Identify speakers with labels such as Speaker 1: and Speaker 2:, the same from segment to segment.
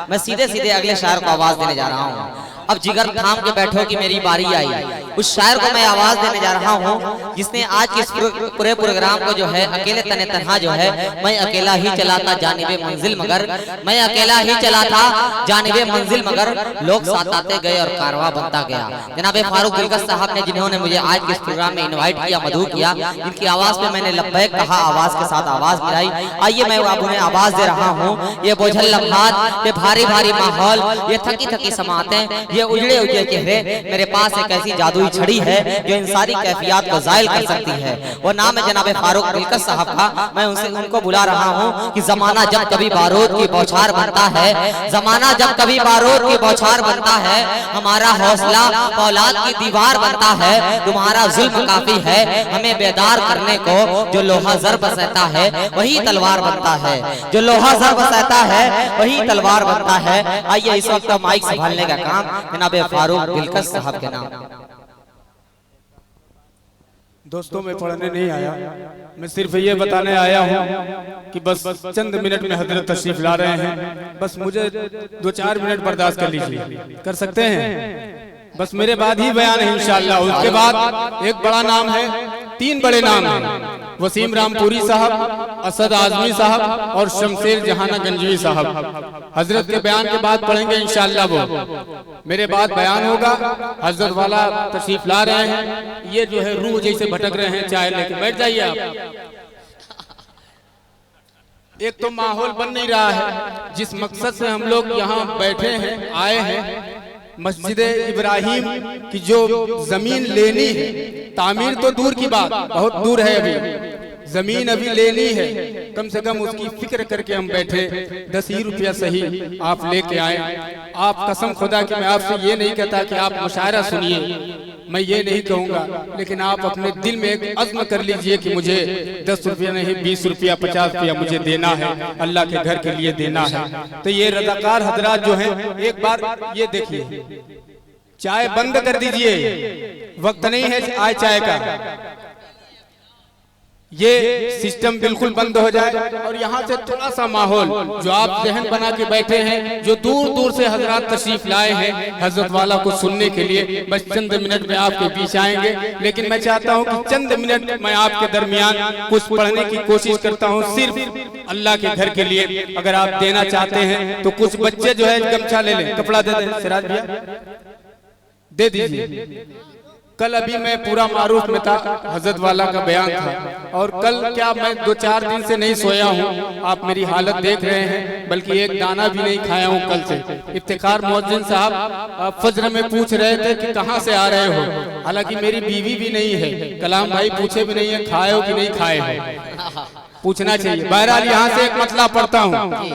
Speaker 1: मैं सीधे सीधे अगले शायर को आवाज देने जा रहा हूँ। अब जिगर थाम के बैठो कि मेरी बारी आई। उस शायर को मैं आवाज देने जा रहा हूँ जिसने आज के इस पूरे प्रोग्राम को जो है अकेले तने तन्हा जो है, मैं अकेला ही चला था जानिबे मंजिल मगर, मैं अकेला ही चला था जानिबे मंजिल मगर, लोग साथ आते गए और कारवां बनता गया। जनाब फारूक दिलकश साहब ने जिन्होंने मुझे आज के इस प्रोग्राम में इन्वाइट किया, मधु किया, इनकी आवाज पे मैंने लब्बैक कहा, आवाज के साथ आवाज मिलाई। आइए मैं अब उन्हें आवाज दे रहा हूँ। ये बोझल लम्हात, ये भारी भारी माहौल, ये थकी थकी समातें, ये उजड़े उजड़े चेहरे, मेरे पास एक ऐसी जादुई छड़ी है जो इन सारी कैफियत को जायल कर सकती है। वो नाम है जनाब फारूक दिलकश साहब का। मैं उनको बुला रहा हूँ कि जमाना जब कभी बारूद की बौछार बनता है, जमाना जब कभी बारूद की बौछार बनता है, हमारा हौसला औलाद की दीवार बनता है। तुम्हारा जुल्म काफी है हमें बेदार करने को, जो लोहा ज़र्ब सहता है वही तलवार बनता है, जो लोहा ज़र्ब सहता है वही तलवार बनता है। आइए इस वक्त माइक संभालने का काम जनाब फारूक दिलकश साहब के नाम।
Speaker 2: दोस्तों मैं पढ़ने नहीं आया, मैं सिर्फ ये बताने आया हूँ कि बस चंद मिनट में हजरत तशरीफ ला रहे हैं, बस मुझे 2-4 मिनट बर्दाश्त कर लीजिए। कर सकते हैं? बस मेरे बाद ही बयान है इंशाअल्लाह। उसके बाद एक बड़ा नाम है, 3 बड़े नाम हैं, वसीम रामपुरी साहब, असद आजमी साहब और शमशेर जहाना गंजवी साहब। हजरत के बयान के बाद पढ़ेंगे इंशाअल्लाह। वो मेरे बाद बयान होगा। हजरत वाला तशरीफ ला रहे हैं, ये जो है रूह जैसे भटक रहे हैं, चाय लेके बैठ जाइए आप। एक तो माहौल बन नहीं रहा है जिस मकसद से हम लोग यहाँ बैठे हैं, आए हैं। मस्जिद इब्राहिम की जो जमीन लेनी है, तामीर तो दूर की बात, बहुत दूर है, अभी जमीन अभी लेनी है, कम से कम उसकी फिक्र करके हम बैठे। 10 ही रुपया सही आप लेके आए। आप कसम खुदा कि मैं आपसे ये नहीं कहता कि आप मुशायरा सुनिए, मैं ये नहीं कहूँगा, लेकिन आप अपने दिल में एक अज़्म कर लीजिए कि मुझे 10 रुपया नहीं, 20 रुपया, 50 रुपया मुझे देना है, अल्लाह के घर के लिए देना है। तो ये रज़ाकार हजरात जो हैं, एक बार ये देखिए, चाय बंद कर दीजिए, वक्त नहीं है आए चाय का, ये सिस्टम बिल्कुल बंद हो जाए। और यहाँ से थोड़ा सा माहौल जो आप जहन बना के बैठे हैं, जो दूर दूर से हजरात तशरीफ लाए हैं हजरत वाला को सुनने के लिए, बस चंद मिनट में आपके बीच आएंगे। लेकिन मैं चाहता हूँ कि चंद मिनट मैं आपके दरमियान कुछ पढ़ने की कोशिश करता हूँ, सिर्फ अल्लाह के घर के लिए। अगर आप देना चाहते हैं तो कुछ बच्चे जो है गमछा ले लें, कपड़ा दे दें, सिराज भैया दे दीजिए। कल अभी मैं पूरा मारूफ में था, हजरत वाला का बयान था, और कल क्या मैं 2-4 दिन से नहीं सोया हूँ। आप मेरी हालत देख रहे हैं, बल्कि एक दाना भी नहीं खाया हूँ कल से। इफ्तिखार मुअज्जिन साहब फज्र में पूछ रहे थे कि कहाँ से आ रहे हो, हालांकि मेरी बीवी भी नहीं है। कलाम भाई पूछे भी नहीं है खाए हो कि नहीं खाए हो, पूछना चाहिए। बहरहाल यहाँ से एक मतला पढ़ता हूँ,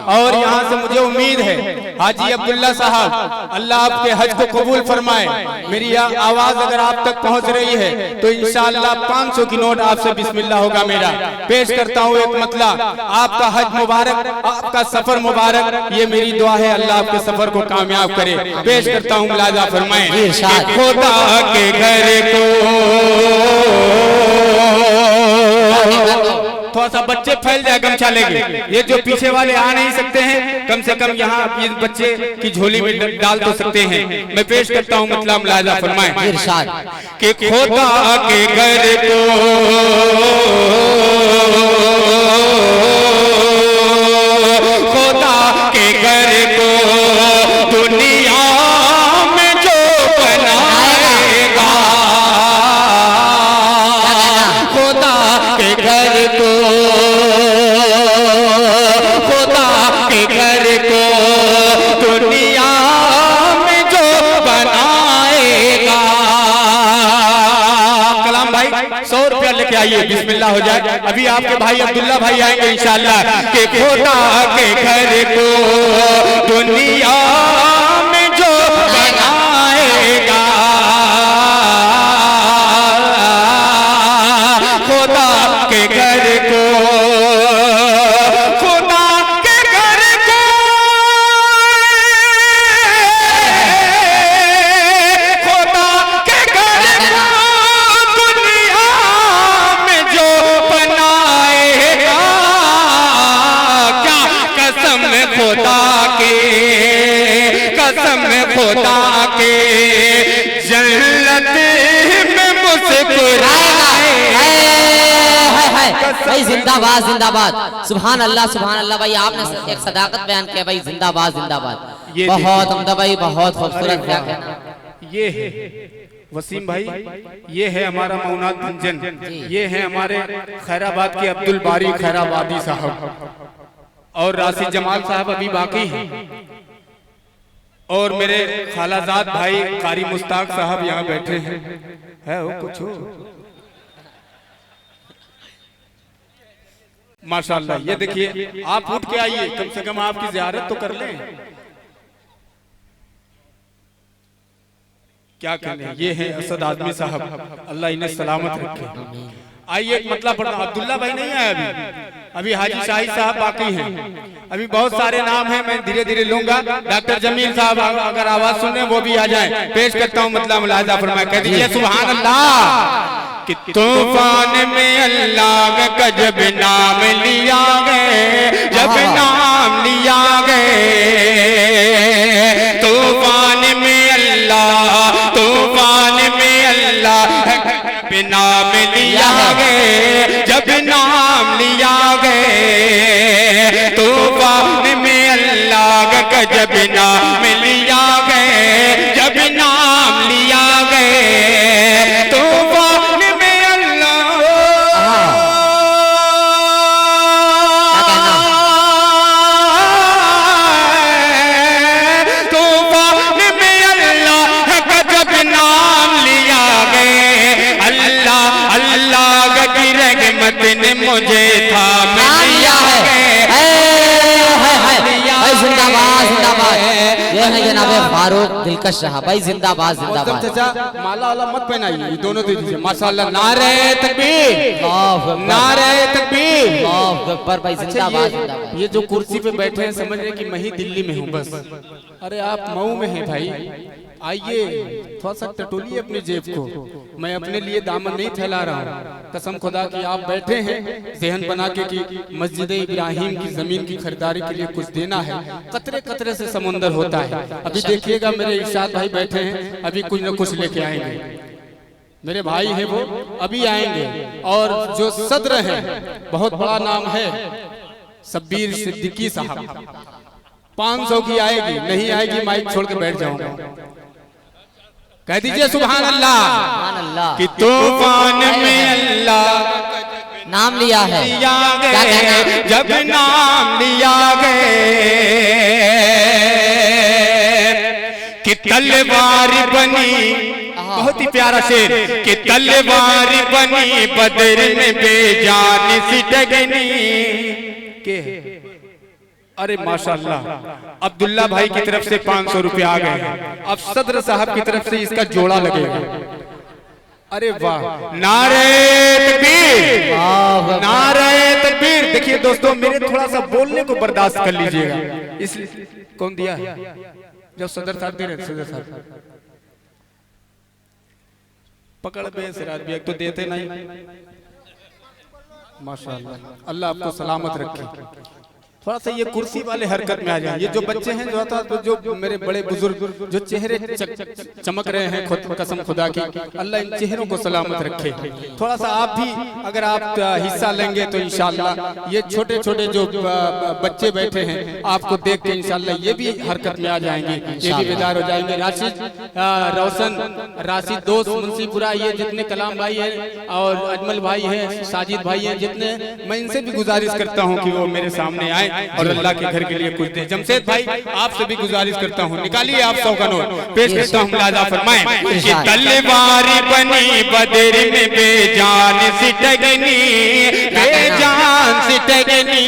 Speaker 2: और यहाँ से मुझे उम्मीद है हाजी अब्दुल्ला साहब, अल्लाह आपके हज को कबूल फरमाए। मेरी आवाज अगर आप तक पहुँच रही है तो इंशाअल्लाह 500 की नोट आपसे बिस्मिल्लाह होगा। मेरा पेश करता हूँ एक मतला। आपका हज मुबारक, आपका सफर मुबारक, ये मेरी दुआ है, अल्लाह आपके सफर को कामयाब करे। पेश करता हूँ, मुलाजा फरमाए। खुदा के घर को थोड़ा सा बच्चे फैल जाए, गमछा लेंगे। ये जो पीछे वाले आ नहीं सकते हैं, कम से कम यहाँ ये बच्चे की झोली में डाल तो सकते हैं। मैं पेश करता हूँ मतलब मुलाजा फरमाए। इरशाद कि खुदा के घर को खुदा के घर को दुनिया में जो बनाएगा, खुदा के घर को खुदा के घर को दुनिया में जो बनाएगा। कलाम भाई 100 रुपया लेके आइए, बिस्मिल्लाह हो जाए। अभी आपके भाई अब्दुल्ला भाई आएंगे इंशाअल्लाह। कि खुदा के घर को दुनिया में जो बनाएगा, खुदा के घर को खुदा के घर को खुदा के घर को दुनिया में जो बनाएगा। क्या कसम खुदा के कसम खुदा के जन्नत में मुस्कुराए।
Speaker 1: भाई जिंदाबाद जिंदाबाद, सुभान अल्लाह भाई, आपने एक सदाकत बयान किया भाई, जिंदाबाद जिंदाबाद। बहुत उम्दा भाई, बहुत खूबसूरत क्या कहना।
Speaker 2: ये है वसीम भाई, ये है हमारा मौनाद भंजन, ये है हमारे खैराबाद के अब्दुल बारी खैराबादी साहब, और राशिद जमाल साहब अभी बाकी हैं, और मेरे खालाजाद भाई कारी मुश्ताक साहब यहाँ बैठे हैं। है वो कुछ हो माशाल्लाह। ये देखिए, आप उठ के आइए, कम से कम आपकी ज़ियारत तो कर लें। क्या कहने, ये है असद आदमी साहब, अल्लाह इन्हें सलामत रखे। आइए एक मतलब पढ़ना, अब्दुल्ला भाई नहीं आया अभी हाजी शाहिद साहब बाकी हैं, अभी बहुत सारे नाम हैं, मैं धीरे धीरे लूंगा। डॉक्टर जमील साहब अगर आवाज सुने वो भी आ जाएं। पेश करता हूँ मतलब मुलाहिजा फरमाए, कह दीजिए सुभान अल्लाह। कि तूफान में अल्लाह का जब नाम लिया गए, जब नाम लिया गए, तूफान में अल्लाह, तूफान में अल्लाह नाम लिया गए, जब नाम लिया गए, तूफान में अल्लाह का जब नाम लिया गए, जब नाम लिया गए, तूफान में अल्लाह, तूफान में अल्लाह का जब नाम लिया गए, अल्लाह अल्लाह की रहमत ने मुझे थाम लिया है।
Speaker 1: जिंदाबाद जिंदाबाद, ये है जनाबे फारूक दिलकश रहा भाई, जिंदाबाद जिंदाबाद।
Speaker 2: चाचा माला वाला मत पहनाइए, ये दोनों दे दीजिए माशाल्लाह। नारे तकबीर, नारे तकबीर,
Speaker 1: अकबर भाई, जिंदाबाद जिंदाबाद।
Speaker 2: ये जो कुर्सी पे बैठे हैं समझ रहे कि मैं ही दिल्ली में हूँ बस। अरे आप मऊ में हैं भाई, आइए थोड़ा सा टटोलिए अपनी जेब को, मैं अपने लिए दामन नहीं फैला रहा हूँ। कसम खुदा की आप बैठे हैं ज़हन बना के कि मस्जिद इब्राहिम की जमीन की खरीदारी के लिए कुछ देना है, कतरे कतरे से समुंदर होता है। अभी देखिएगा मेरे इरशाद भाई बैठे हैं, अभी कुछ न कुछ लेके आएंगे, मेरे भाई हैं वो अभी आएंगे। और जो सदर हैं, बहुत बड़ा नाम है शब्बीर सिद्दीकी साहब, 500 की आएगी, नहीं आएगी माइक छोड़ के बैठ जाऊंगा। कह दीजिए सुभान अल्लाह। कि तूफान में अल्लाह
Speaker 1: नाम लिया है,
Speaker 2: लिया गए, जब नाम लिया गए, कि तलवार बनी, बहुत ही प्यारा शेर, कि तलवार बनी बदर में बेजान सिटगनी के। अरे माशाल्लाह, अब्दुल्ला भाई की तरफ से 500 रुपए आ गए, अब सदर साहब की तरफ से इसका जोड़ा लगेगा। अरे वाह, नारे तकबीर, नारे तकबीर। देखिए दोस्तों, मेरे थोड़ा सा बोलने को बर्दाश्त कर लीजिएगा, इसलिए कौन दिया जब सदर साहब दे रहे, सदर साहब पकड़ बे सिराज भी, एक तो देते नहीं। माशाल्लाह, अल्लाह आपको सलामत रखे। थोड़ा सा ये कुर्सी वाले हरकत में आ जाए। ये जो बच्चे हैं जो था, तो जो मेरे बड़े बुजुर्ग जो चेहरे चमक रहे हैं, खुद कसम खुदा की, अल्लाह इन चेहरों को सलामत रखे। थोड़ा सा आप भी अगर आप हिस्सा लेंगे तो इंशाल्लाह ये छोटे छोटे जो बच्चे बैठे हैं, आपको देख के इंशाल्लाह ये भी हरकत में आ जाएंगे, ये भी बेदार हो जाएंगे। राशिद रोशन, राशिद दोस्त, मुंशीपुरा, ये जितने कलाम भाई हैं और अजमल भाई हैं, साजिद भाई हैं, जितने, मैं इनसे भी गुजारिश करता हूँ कि वो मेरे सामने आए और अल्लाह के घर के लिए कुछ दे। जमशेद भाई आपसे भी गुजारिश करता हूँ, निकालिए आप 100 का नोट, पेश करता हूँ मुलाजा फरमाएं। कि तलवार बनी बदर में बेजान सिटगनी, बेजान सिटगनी,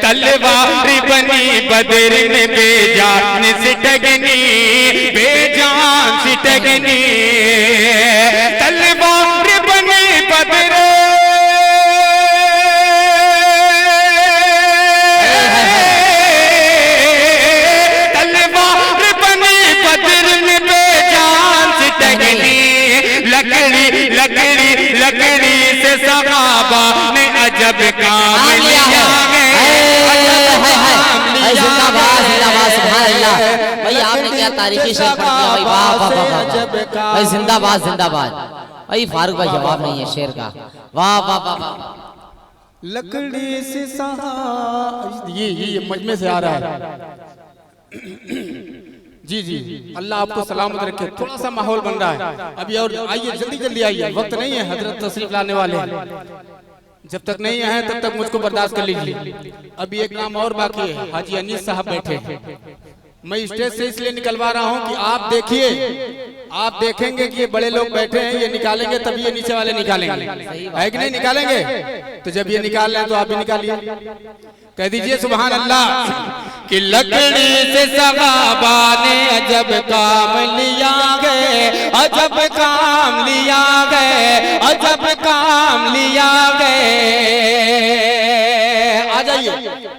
Speaker 2: तलवार बनी बदर में बेजान सिटगनी, बेजान सिटगनी, तलवार बनी बदर, लकड़ी लकड़ी से सहाबा ने अजब काम लिया है।
Speaker 1: जिंदाबाद जिंदाबाद। तारीखी शेर पढ़ दिया भाई, वाह वाह वाह वाह भाई, जिंदाबाद जिंदाबाद भाई। फारूक भाई जवाब नहीं है शेर का, वाह वाह वाह वाह।
Speaker 2: लकड़ी से सहा, ये मजमे से आ रहा है। जी जी, अल्लाह आपको सलामत रखे। थोड़ा सा माहौल बन रहा है अभी, और आइए जल्दी जल्दी आइए, वक्त नहीं है, हजरत तशरीफ लाने वाले हैं। जब तक नहीं आए तब तक मुझको बर्दाश्त कर लीजिए। अभी एक नाम और बाकी है, हाजी अनीस साहब बैठे हैं। मैं स्टेज से इसलिए निकलवा रहा हूं कि आप देखिए, आप देखेंगे कि ये बड़े लोग बैठे हैं, ये निकालेंगे तभी ये नीचे वाले निकालेंगे, है कि नहीं निकालेंगे? तो जब ये निकाल रहे हैं तो आप भी निकालिए, कह दीजिए सुभान अल्लाह। कि लकड़ी से सगाबा ने अजब काम लिया गए, अजब काम लिया गए, अजब काम लिया गए। आ जाइए,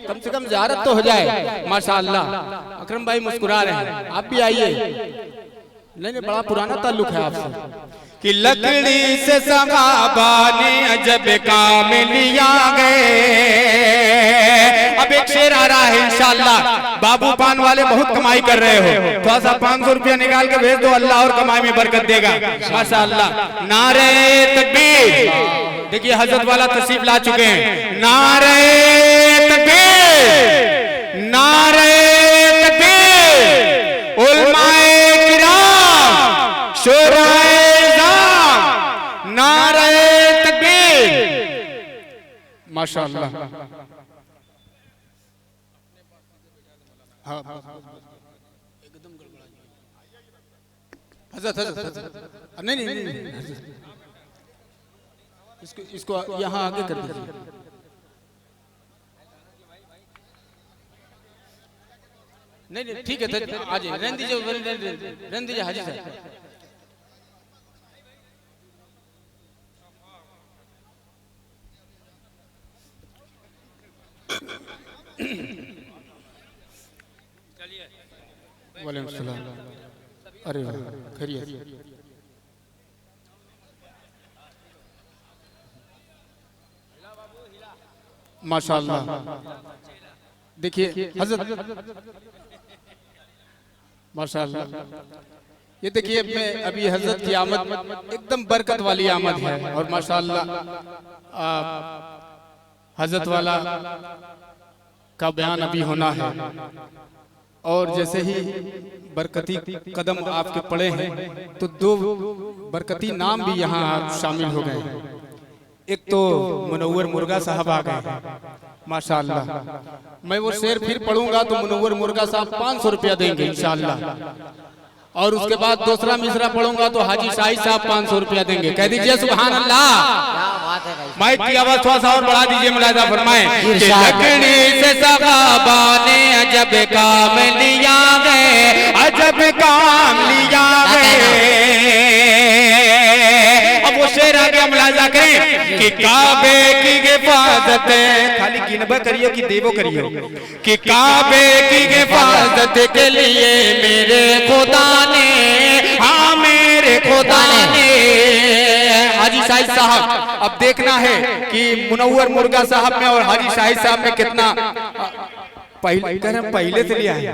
Speaker 2: कम से कम ज़ियारत तो हो जाए। माशाअल्लाह, अकरम भाई मुस्कुरा रहे हैं, आप भी आइए। नहीं, बड़ा पुराना ताल्लुक है आपसे। कि लकड़ी से सगाबा ने अजब काम लिया गए। अब एक शेर आ रहा है इंशाअल्लाह। बाबू पान वाले बहुत कमाई कर रहे हो, थोड़ा सा 500 रुपया निकाल के भेज दो, अल्लाह और कमाई में बरकत देगा माशाअल्लाह। नारे तकबीर, देखिए हजरत वाला तशरीफ ला चुके हैं। नारे तकबीर, नारे तकबीर, उलमाए किराम, शोराए इज़ाम, नारे तकबीर माशाअल्लाह। हाँ एकदम हजरत नहीं, इसको यहाँ आगे कर दीजिए। नहीं ठीक है, आ जाइए, रहने दीजिए हाजी साहब। वालेकुम सलाम। अरे वाह, खैरियत। माशाअल्लाह, देखिए हजरत माशाअल्लाह, ये देखिए मैं अभी हजरत की आमद एकदम बरकत वाली आमद है, और माशाअल्लाह हजरत वाला का बयान अभी होना है। और जैसे ही बरकती कदम आपके पड़े हैं तो 2 बरकती नाम भी यहाँ शामिल हो गए हैं। एक तो मुनव्वर मुर्गा साहब आ गए माशाअल्लाह। मैं वो शेर फिर पढ़ूंगा तो मुनव्वर मुर्गा साहब 500 रुपया देंगे इंशाअल्लाह। और उसके बाद दूसरा मिसरा पढ़ूंगा तो हाजी शाहिद साहब 500 रुपया देंगे। कह दीजिए सुभान अल्लाह। माइक की आवाज थोड़ा सा और बढ़ा दीजिए, मुलाहिजा फरमाएं। लकड़ी से सगाबा ने अजब काम लिया गए, अजब काम लिया गए। अब वो शेर आ गया, मुलाहिजा करें कि काबे की हिफाजत, खाली गिनबा करियो कि देवो करियो, कि काबे की हिफाजत के लिए मेरे खुदा ने, हाँ मेरे खुदा ने। हाजी शाहिद साहब, अब देखना है कि मुनव्वर मुर्गा साहब में और हाजी शाहिद साहब में कितना पहले से लिया है।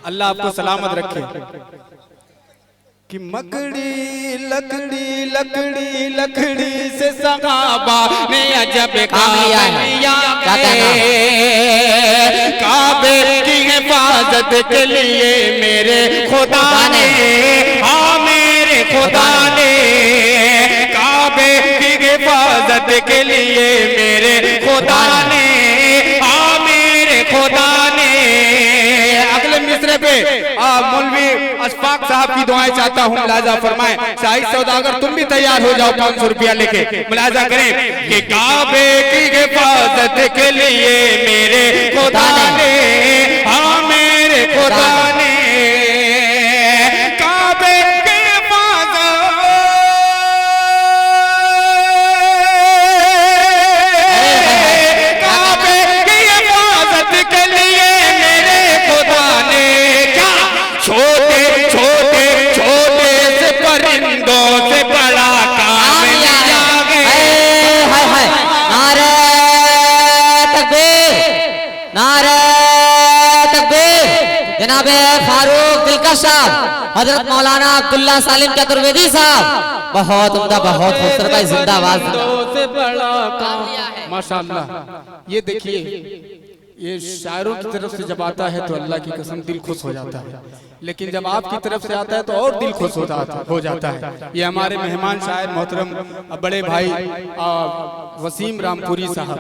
Speaker 2: अल्लाह आपको सलामत रखे। कि मकड़ी लकड़ी लकड़ी लकड़ी से सगाबा ने अजब काम लिया गए, काबे की हिफाजत के लिए मेरे खुदा ने, हाँ मेरे खुदा ने, काबे की हिफाजत के लिए मेरे खुदा ने, हाँ मेरे खुदा ने। अगले मिसरे पे मौलवी अशफाक साहब की दुआएं चाहता हूँ, मुलाजा फरमाएं। शाहिद सौदागर तुम भी तैयार हो जाओ 500 रुपया लेके, मुलाजा करें कि काबे की हिफाजत के लिए मेरे खुदा ने, हाँ मेरे खुदा ने, काबे की हिफाजत, काबे की हिफाजत के लिए मेरे खुदा ने, क्या छोटे छोटे छोटे से परिंदों से बड़ा काम लिया गया।
Speaker 1: नारे तकबीर, नारे जनाबे फारूक दिलकश साहब, हजरत मौलाना अब्दुल्ला सालिम चतुर्वेदी साहब, बहुत उम्दा, बहुत खूबसूरत भाई, जिंदाबाद।
Speaker 2: से बड़ा काम माशाअल्लाह। ये देखिए, ये शायरों की तरफ से जब आता है तो अल्लाह की कसम दिल खुश हो जाता है, लेकिन जब आपकी तरफ से आता है तो और दिल खुश हो जाता है। ये हमारे मेहमान शायर मोहतरम बड़े भाई वसीम रामपुरी साहब,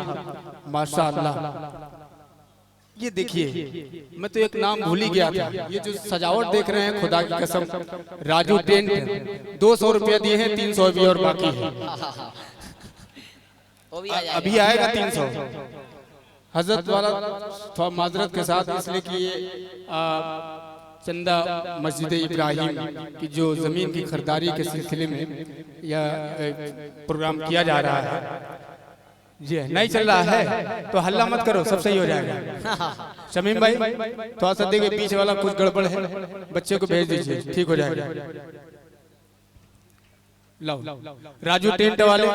Speaker 2: माशाअल्लाह। ये देखिए, मैं तो एक नाम भूल ही गया था। ये जो सजावट देख रहे हैं, खुदा की कसम, राजू टेंट 200 रुपया दिए हैं, 300 अभी और बाकी है, अभी आएगा 300। हजरत वाला थोड़ा माजरत के साथ, इसलिए कि ये चंदा मस्जिद इब्राहिम की जो जमीन की खरीदारी के सिलसिले में यह प्रोग्राम किया जा रहा है, जी नहीं चल रहा है तो हल्ला मत करो, सब सही हो जाएगा। शमीम भाई थोड़ा सा देखिए, पीछे वाला कुछ गड़बड़ है, बच्चे को भेज दीजिए, ठीक हो जाएगा। लाओ राजू टेंट वाले,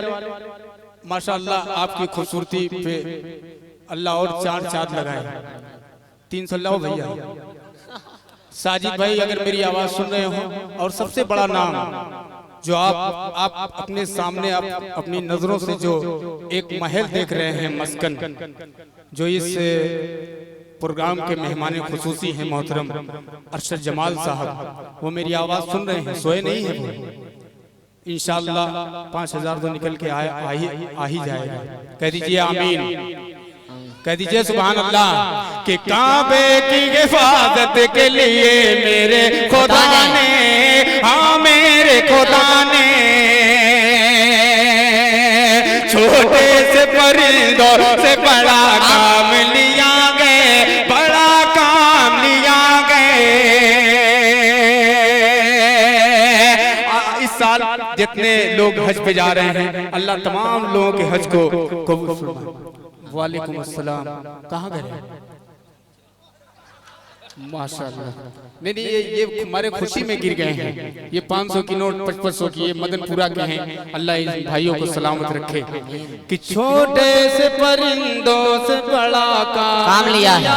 Speaker 2: माशाअल्लाह आपकी खूबसूरती पे अल्लाह और चांद लगाए। 300 लाओ भैया। साजिद भाई अगर मेरी आवाज सुन रहे हो, और सबसे बड़ा नाम जो आप अपने सामने आप अपनी नजरों से जो एक महल देख रहे हैं, मस्कन, जो इस प्रोग्राम के मेहमान खुसूसी हैं मोहतरम अरशद जमाल साहब, वो मेरी आवाज सुन रहे हैं, सोए नहीं है वो। इंशाअल्लाह 5000 तो निकल के आ ही जाएगा। कह दीजिए आमीन, कह दीजिए सुभान अल्लाह। कि काबे की हिफाजत के लिए मेरे खुदा ने, हाँ मेरे खुदा ने, छोटे से परिंदों से बड़ा काम लिया गए, बड़ा काम लिया गए। इस साल जितने लोग हज पे जा रहे हैं, अल्लाह तमाम लोगों के हज को कबूल फरमाए। वालेकुम अस्सलाम, कहाँ गए? माशाअल्लाह। नहीं ये हमारे खुशी में गिर गए हैं। ये 500 की नोट 5500 की, ये मदनपुरा के हैं। अल्लाह इन भाइयों को सलामत रखे। कि छोटे से परिंदों से बड़ा काम
Speaker 1: लिया है।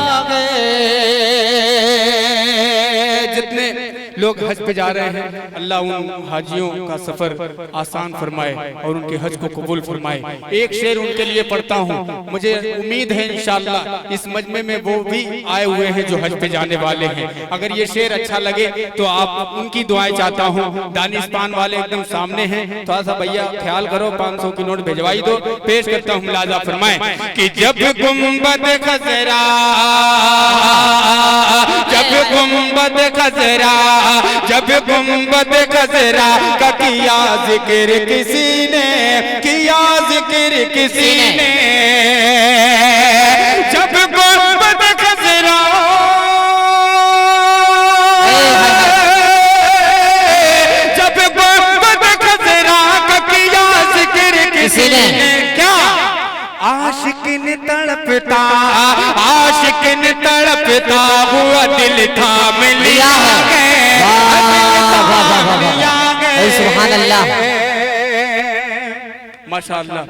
Speaker 2: जितने लोग हज पे जा रहे हैं, अल्लाह उन हाजियों का सफर आसान फरमाए और उनके हज को कबूल फरमाए। एक शेर उनके लिए पढ़ता हूँ, मुझे उम्मीद है इंशाअल्लाह इस मजमे में वो भी आए हुए हैं जो हज पे जाने वाले हैं। अगर ये शेर अच्छा लगे तो आप उनकी दुआएं चाहता हूँ। दानिस्तान वाले एकदम सामने हैं, थोड़ा सा भैया ख्याल करो, 500 की नोट भिजवाई दो। पेश करता हूँ, मुलाजा फरमाए। कि जब गुंबद खजरा, जब गुंबद खजरा, जब गुंबद खजरा का किया जिक्र किसी ने, किया जिक्र किसी ने, जब गुंबद खजरा, जब गुंबद खजरा का किया जिक्र किसी ने, क्या आशिकिन तड़पता, आशिकिन तड़पता हुआ दिल थाम लिया है।
Speaker 1: सुभान अल्लाह,
Speaker 2: माशाअल्लाह,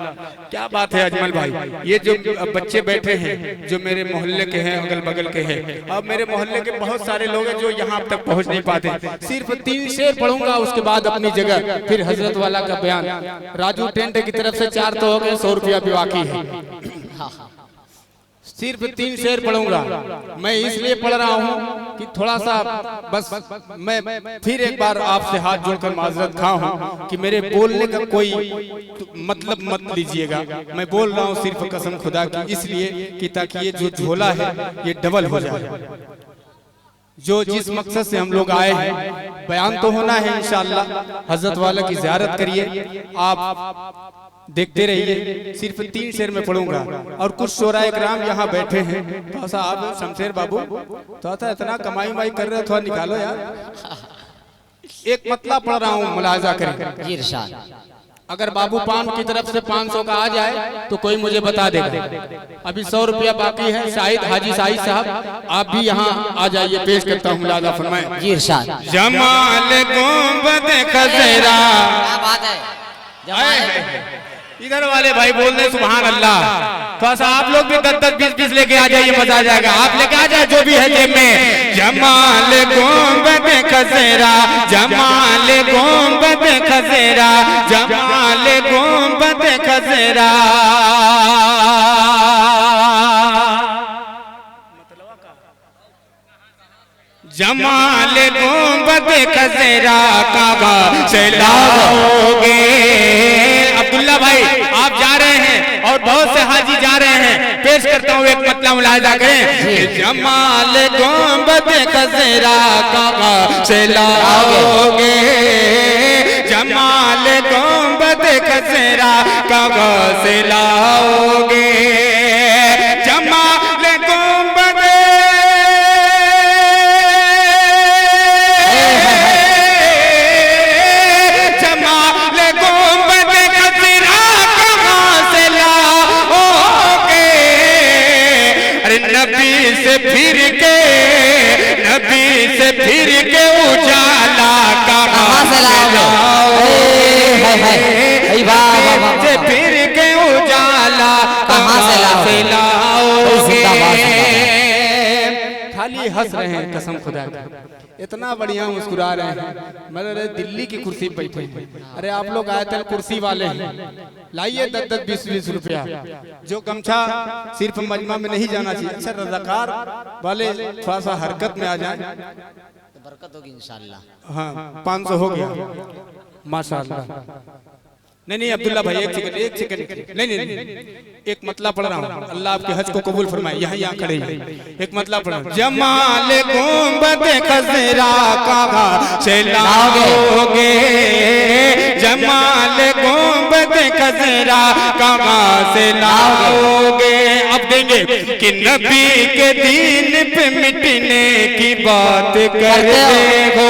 Speaker 2: क्या बात है अजमल भाई। ये जो बच्चे बैठे हैं, जो मेरे मोहल्ले के हैं, अगल बगल के हैं, अब मेरे मोहल्ले के बहुत सारे लोग हैं जो यहाँ तक पहुँच नहीं पाते। सिर्फ 3 शेर पढ़ूंगा, उसके बाद अपनी जगह फिर हजरत वाला का बयान। राजू टेंट की तरफ से 4 तो हो गए, 100 रुपया भी बाकी है। सिर्फ 3 शेर पढ़ूंगा। मैं इसलिए पढ़ रहा हूँ कि थोड़ा सा बस मैं फिर एक बार आपसे हाथ जोड़कर माजरत खा हूँ कि मेरे बोलने का कोई मतलब मत लीजिएगा। मैं बोल रहा हूँ सिर्फ कसम खुदा की, इसलिए कि ताकि ये जो झोला है ये डबल हो जाए। जो जिस मकसद से हम लोग आए हैं, बयान तो होना है इंशाअल्लाह। हजरत वाला की ज़ियारत करिए, आप देखते रहिए। सिर्फ 3 शेर में पढ़ूंगा और कुछ शोरा इकराम यहाँ बैठे हैं। थोड़ा सा आप शमशेर बाबू, थोड़ा सा इतना कमाई माई कर रहे हो, थोड़ा निकालो यार। एक मतला पढ़ रहा हूँ, मुलाजा करें।
Speaker 1: जी इरशाद।
Speaker 2: अगर बाबू पान की तरफ से 500 का आ जाए तो कोई मुझे बता देगा। अभी 100 रुपया बाकी है। शाहिद हाजी शाहिद साहब, आप भी यहाँ आ जाइए। पेश करता हूँ, मुलाजा फरमाएं।
Speaker 1: जी इरशाद।
Speaker 2: जमाल गुंबद खजरा,
Speaker 1: क्या बात है।
Speaker 2: इधर वाले भाई बोल रहे सुभान अल्लाह। बस आप लोग भी 10-10 20-20 लेके आ जाइए, मजा आ जाएगा। आप लेके आ जाए जो भी है जेब में। जमाल गुंबद खसेरा, जमाल गुंबद खसेरा, जमाल गुंबद खसेरा। जमाल गुंबद खसेरा काबा से लाओगे। अब्दुल्ला भाई आप जा रहे हैं और बहुत से हाजी जा रहे हैं, पेश करता हूँ एक मतलब मुलाहिजा करें। जमाल गुंबद खसेरा काबा से लाओगे, जमाल गुंबद खसेरा काबा से लाओगे। जमाल गुंबद फिर के उजाला कहाँ से लाओगे? फिर के उजाला कहाँ से लाओगे? खाली हंस रहे हैं कसम खुदा की, इतना बढ़िया मुस्कुरा रहे हैं। मतलब दिल्ली की कुर्सी पे बैठे हैं। अरे आप लोग आए थे कुर्सी वाले हैं, लाइए 10-10 20-20 रुपया। जो गमछा सिर्फ मजमा में नहीं जाना चाहिए। अच्छा रज़ाकार वाले थोड़ा सा हरकत में आ जाए
Speaker 1: तो बरकत होगी इंशाल्लाह।
Speaker 2: हाँ 500 हो गया माशाल्लाह। नहीं अब्दुल्ला भाई एक सेकंड नहीं एक मतलब पढ़ रहा हूँ। अल्लाह आपके हज को कबूल फरमाए। यहाँ खड़े एक मतलब पढ़ रहा हूँ। जमाल गुंबद खसेरा कहाँ से लाओगे, जमाल गुंबद खसेरा कहाँ से लाओगे। अब देंगे कि नबी के दीन पे मिटने की बात करते हो।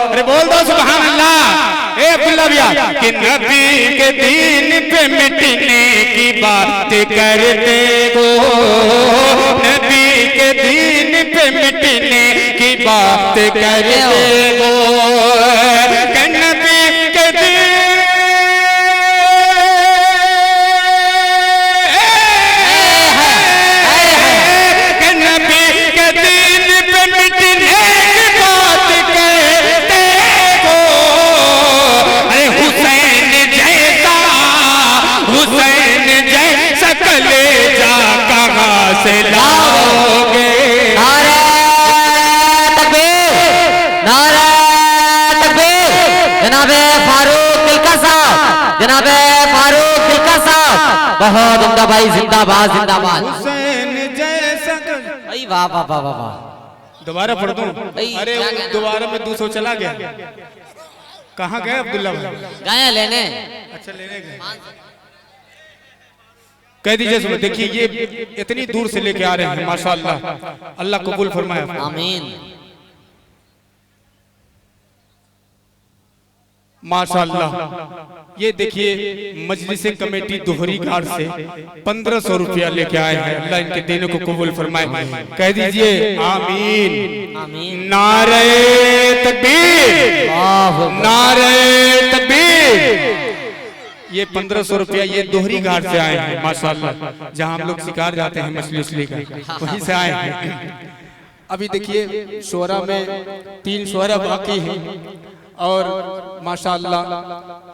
Speaker 2: अरे बोल दो सुभान अल्लाह। अब्दुल्ला भैया कि नबी के दीन पे मिटने की बात करते हो, नबी के दीन पे मिटने की बात करते हो। नबी के से लाओगे।
Speaker 1: नारे तकबीर, नारे तकबीर। जनाबे फारूक दिलकर साहब, जनाबे फारूक दिलकर साहब, बहुत उम्दा भाई, जिंदाबाद जिंदाबाद।
Speaker 2: हुसैन जैसा
Speaker 1: भाई वाह वाह वाह वाह वाह।
Speaker 2: दोबारा पढ़ दूं? अरे दोबारा में 200 चला गया। कहाँ गए अब्दुल्ला भाई?
Speaker 1: गए लेने।
Speaker 2: अच्छा लेने गए। कह दीजिए सुनो। देखिए ये इतनी दूर से लेके आ रहे हैं माशाअल्लाह। अल्लाह कबूल फरमाए
Speaker 1: आमीन
Speaker 2: माशाअल्लाह। ये देखिए मजलिस कमेटी दोहरी घाट से 1500 रुपया लेके आए हैं। अल्लाह इनके देने को कबूल फरमाए। कह दीजिए आमीन
Speaker 1: आमीन।
Speaker 2: नारे तकबीर, नारे तकबीर। ये 1500 रुपया ये दोहरी घाट से आए हैं माशाअल्लाह। जहां हम लोग शिकार जाते हैं मछली उछली का, वहीं से आए हैं। अभी देखिए शोरा में 3 शोरा बाकी हैं और माशाअल्लाह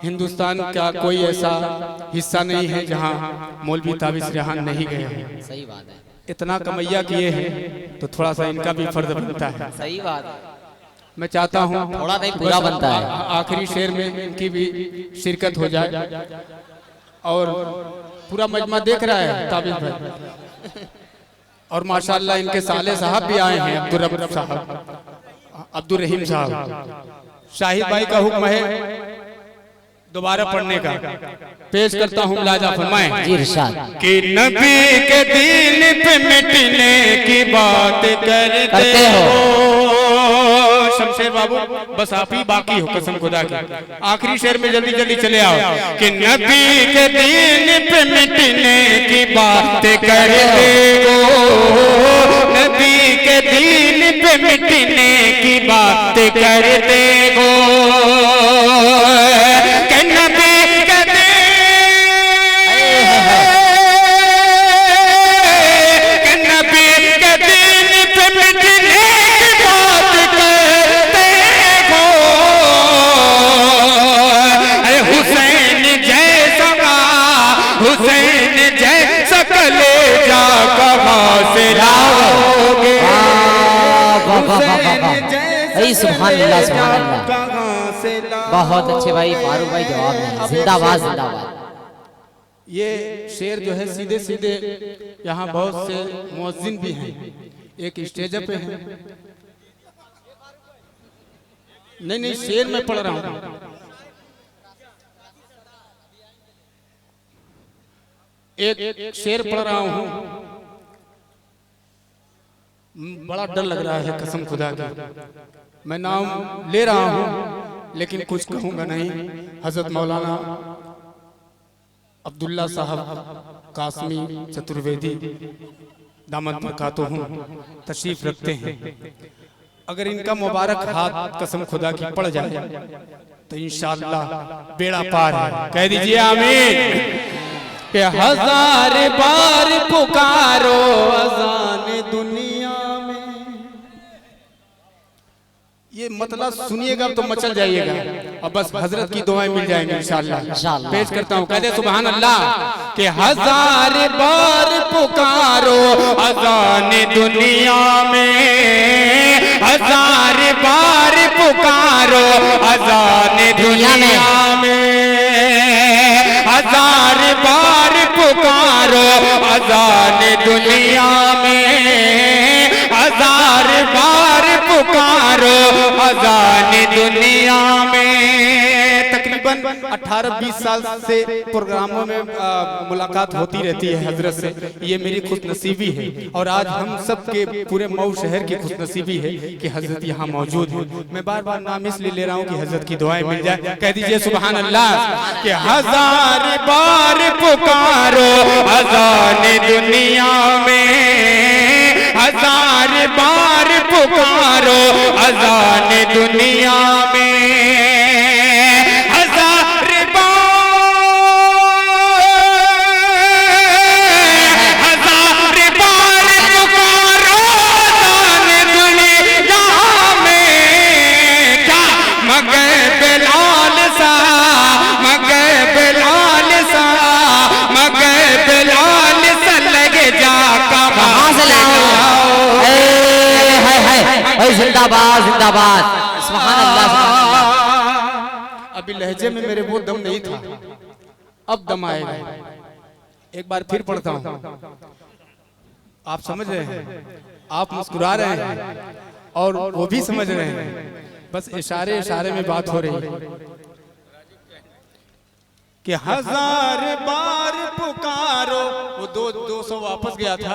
Speaker 2: हिंदुस्तान का कोई ऐसा हिस्सा नहीं है जहां मौलवी ताबिज़ रेहान नहीं गए हैं।
Speaker 1: सही बात है।
Speaker 2: इतना कमैया किए हैं तो थोड़ा सा इनका भी फर्ज बनता है।
Speaker 1: सही बात है।
Speaker 2: मैं चाहता हूँ
Speaker 1: थोड़ा नहीं पूरा बनता है।
Speaker 2: आखिरी शेर में इनकी भी शिरकत हो जाए। और पूरा मजमा देख रहा है ताबिज़ भाई। और माशाअल्लाह इनके साले साहब भी आए हैं, अब्दुल साहब, अब्दुल रहीम साहब। शाहिद भाई का हुक्म है दोबारा पढ़ने का। पेश करता हूँ मुलाजा फरमाएं
Speaker 1: जी इरशाद।
Speaker 2: कि नबी के दीन पे मिटने की बात करते हो। शमशेर बाबू बस आप ही बाकी हो कसम खुदा की। आखिरी शेर में जल्दी जल्दी चले आओ कि नबी के दीन पे मिटने की बात करते हो, नबी के दीन पे मिटने की बात करते हो।
Speaker 1: भाई सुभान अल्लाह सुभान अल्लाह। बहुत अच्छे भाई फारूक भाई, जवाब नहीं, जिंदाबाद जिंदाबाद।
Speaker 2: ये शेर जो है सीधे सीधे यहाँ बहुत से मुअज्जिन भी हैं, एक स्टेज पे हैं। नहीं नहीं, शेर मैं पढ़ रहा हूँ। एक शेर पढ़ रहा हूँ, बड़ा डर लग रहा है कसम खुदा की। मैं नाम ले रहा हूँ लेकिन कुछ कहूँगा नहीं। हजरत मौलाना अब्दुल्ला साहब कासमी चतुर्वेदी दामद बरकातुहू तशरीफ रखते हैं। अगर इनका मुबारक हाथ कसम खुदा की पड़ जाए तो इंशाअल्लाह बेड़ा पार है। कह दीजिए आमीन। कि हजार बार पुकारो अज़ान दुनिया में। ये मतलब सुनिएगा तो मचल जाइएगा और बस हजरत की दुआएं मिल जाएंगी इंशाअल्लाह। पेश करता हूँ, कहते सुभान अल्लाह। कि हजार बार पुकारो अज़ान दुनिया में, हजार बार पुकारो अज़ान दुनिया में, हजार बार पुकारो अज़ान दुनिया में, हजार बार पुकारो अज़ान दुनिया में। तकरीबन 18-20 साल से प्रोग्रामों में मुलाकात होती रहती है हजरत से। ये मेरी खुशनसीबी है और आज हम सब के पूरे मऊ शहर की खुशनसीबी है कि हजरत यहाँ मौजूद है। मैं बार बार नाम इसलिए ले रहा हूँ कि हजरत की दुआएं मिल जाए। कह दीजिए सुभान अल्लाह। कि हजार बार पुकारो अज़ान दुनिया में, हजार बार पुकारो अज़ान दुनिया में, हजार बार पुकारो अज़ान दुनिया में। क्या मगर बिलाल सा, मगर बिलाल सा, मगर बिलाल सा लगे जा कहाँ से लाओ।
Speaker 1: जिंदाबाद जिंदाबाद सुभान अल्लाह।
Speaker 2: अभी लहजे में मेरे वो दम नहीं था, अब दम आएगा। एक बार फिर पढ़ता हूँ। आप समझ रहे हैं, आप मुस्कुरा रहे हैं और वो भी समझ रहे हैं, बस इशारे इशारे में बात हो रही है। कि हजार बार पुकारो। वो 200 वापस गया था,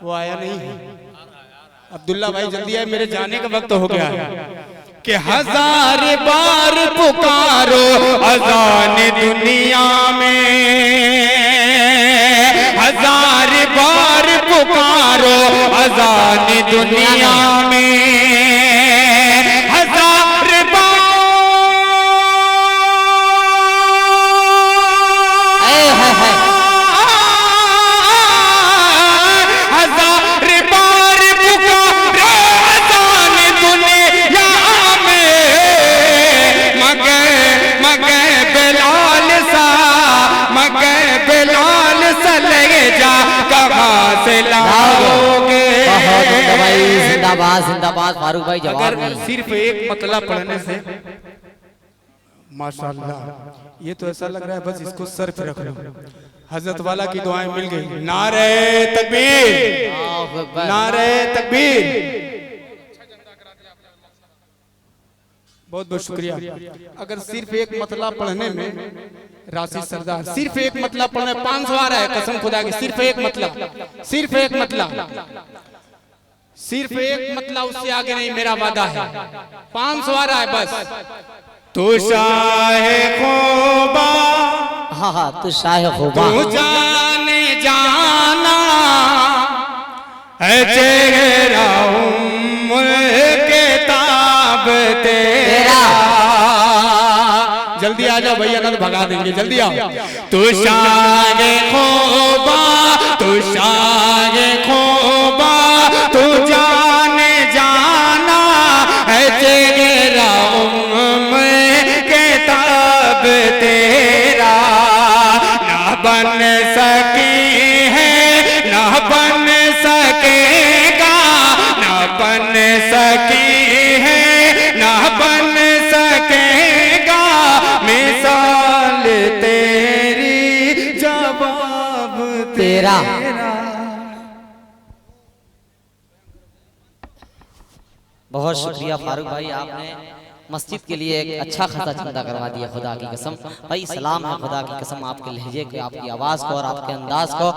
Speaker 2: वो आया नहीं है। अब्दुल्ला भाई जल्दी आए, मेरे जाने का वक्त हो गया है। कि हजार बार पुकारो अज़ान दुनिया में, हजार बार पुकारो अज़ान दुनिया में, हजार बार, हजार बार पुकारो अज़ान दुनिया में। मगर मगर बिलाल सा, मगर बिलाल सा ले जा कहाँ से लाओगे।
Speaker 1: जिंदाबाद जिंदाबाद फारूक भाई, जवाब
Speaker 2: अगर
Speaker 1: नहीं।
Speaker 2: सिर्फ एक मतला पढ़ने से माशाअल्लाह ये तो ऐसा लग रहा है बस इसको सर पे रख लो। हजरत वाला की दुआएं मिल गई। नारे तकबीर, नारे तकबीर। बहुत बहुत शुक्रिया। अगर सिर्फ एक मतला पढ़ने में राशि सरदार, सिर्फ एक मतला पढ़ने 500 आ रहा है कसम खुदा की। सिर्फ एक मतला, सिर्फ एक मतला, सिर्फ एक मतला, उससे आगे नहीं, मेरा वादा है। 500 आ रहा है बस। तू शाहे खोबा,
Speaker 1: हाँ हाँ तू शाहे खोबा,
Speaker 2: तू जाने जाना है चेहरा किताब तेरा। जल्दी आ जाओ भैया, ना तो भगा देंगे, जल्दी आओ। तू शाहे खोबा, तू शाहे खोबा, तू जाने जाना है चेहरा किताब तेरा। ना बन सकी है, ना बन सकेगा, ना बन सके
Speaker 1: बहुत शुक्रिया फारूक भाई, आपने मस्जिद के लिए एक अच्छा खासा चंदा करवा दिया, खुदा की कसम भाई। सलाम है खुदा की कसम आपके लहजे के, आपकी आवाज़ को और आपके अंदाज को।